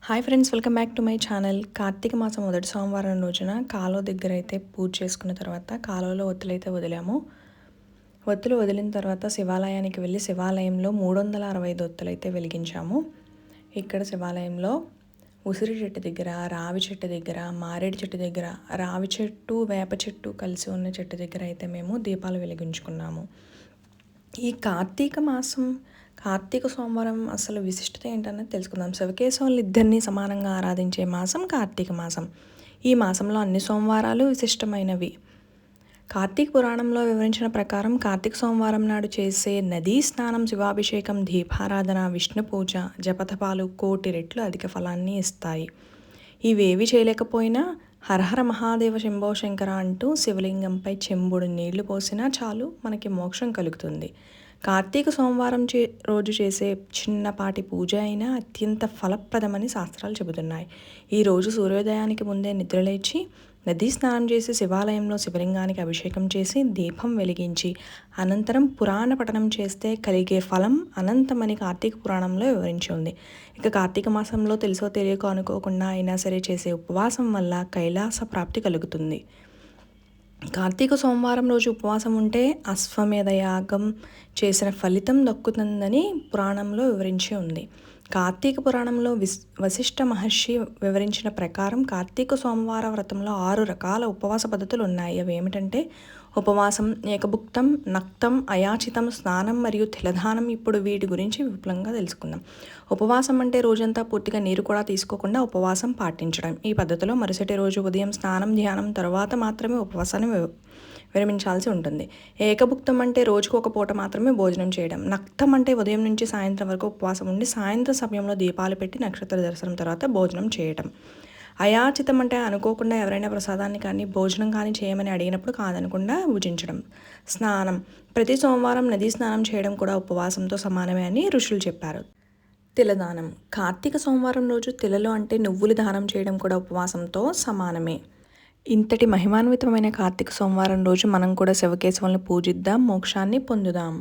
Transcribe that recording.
Hi friends, welcome back to my channel. Karthika మాసం మొదటి సోమవారం రోజున కాలువ దగ్గర అయితే పూజ చేసుకున్న తర్వాత కాలువలో ఒత్తులైతే వదిలాము. ఒత్తులు వదిలిన తర్వాత శివాలయానికి వెళ్ళి శివాలయంలో 365 ఒత్తులైతే వెలిగించాము. ఇక్కడ శివాలయంలో ఉసిరి చెట్టు దగ్గర, రావి చెట్టు దగ్గర, మారేడు చెట్టు దగ్గర, రావి చెట్టు వేప చెట్టు కలిసి ఉన్న చెట్టు దగ్గర అయితే మేము దీపాలు వెలిగించుకున్నాము. ఈ కార్తీక సోమవారం అసలు విశిష్టత ఏంటన్నది తెలుసుకుందాం. శివకేశవులు ఇద్దరిని సమానంగా ఆరాధించే మాసం కార్తీక మాసం. ఈ మాసంలో అన్ని సోమవారాలు విశిష్టమైనవి. కార్తీక పురాణంలో వివరించిన ప్రకారం కార్తీక సోమవారం నాడు చేసే నదీ స్నానం, శివాభిషేకం, దీపారాధన, విష్ణు పూజ, జపతపాలు 1,000,000 రెట్లు అధిక ఫలాన్ని ఇస్తాయి. ఇవేవి చేయలేకపోయినా హరహర మహాదేవ శంభో శంకర అంటూ శివలింగంపై చెంబుడు నీళ్లు పోసినా చాలు మనకి మోక్షం కలుగుతుంది. కార్తీక సోమవారం రోజు చేసే చిన్నపాటి పూజ అయినా అత్యంత ఫలప్రదమని శాస్త్రాలు చెబుతున్నాయి. ఈరోజు సూర్యోదయానికి ముందే నిద్రలేచి నదీ స్నానం చేసి శివాలయంలో శివలింగానికి అభిషేకం చేసి దీపం వెలిగించి అనంతరం పురాణ పఠనం చేస్తే కలిగే ఫలం అనంతమని కార్తీక పురాణంలో వివరించి ఉంది. ఇక కార్తీక మాసంలో తెలుసో తెలియకో అనుకోకుండా అయినా సరే చేసే ఉపవాసం వల్ల కైలాస ప్రాప్తి కలుగుతుంది. కార్తీక సోమవారం రోజు ఉపవాసం ఉంటే అశ్వమేధ యాగం చేసిన ఫలితం దక్కుతుందని పురాణంలో వివరించి ఉంది. కార్తీక పురాణంలో వశిష్ఠ మహర్షి వివరించిన ప్రకారం కార్తీక సోమవార వ్రతంలో 6 రకాల ఉపవాస పద్ధతులు ఉన్నాయి. అవి ఏమిటంటే ఉపవాసం, ఏకభుక్తం, నక్తం, అయాచితం, స్నానం మరియు తిలదానం. ఇప్పుడు వీటి గురించి విపులంగా తెలుసుకుందాం. ఉపవాసం అంటే రోజంతా పూర్తిగా నీరు కూడా తీసుకోకుండా ఉపవాసం పాటించడం. ఈ పద్ధతిలో మరుసటి రోజు ఉదయం స్నానం, ధ్యానం తర్వాత మాత్రమే ఉపవాసాన్ని విరమించాల్సి ఉంటుంది. ఏకభుక్తం అంటే రోజుకు ఒక పూట మాత్రమే భోజనం చేయడం. నక్తం అంటే ఉదయం నుంచి సాయంత్రం వరకు ఉపవాసం ఉండి సాయంత్రం సమయంలో దీపాలు పెట్టి నక్షత్ర దర్శనం తర్వాత భోజనం చేయడం. అయాచితం అంటే అనుకోకుండా ఎవరైనా ప్రసాదాన్ని కానీ భోజనం కానీ చేయమని అడిగినప్పుడు కాదనకుండా భుజించడం. స్నానం ప్రతి సోమవారం నదీ స్నానం చేయడం కూడా ఉపవాసంతో సమానమే అని ఋషులు చెప్పారు. తిలదానం కార్తీక సోమవారం రోజు తిలలు అంటే నువ్వులు దానం చేయడం కూడా ఉపవాసంతో సమానమే. ఇంతటి మహిమాన్వితమైన కార్తీక సోమవారం రోజు మనం కూడా శివకేశవుల్ని పూజిద్దాం, మోక్షాన్ని పొందుదాం.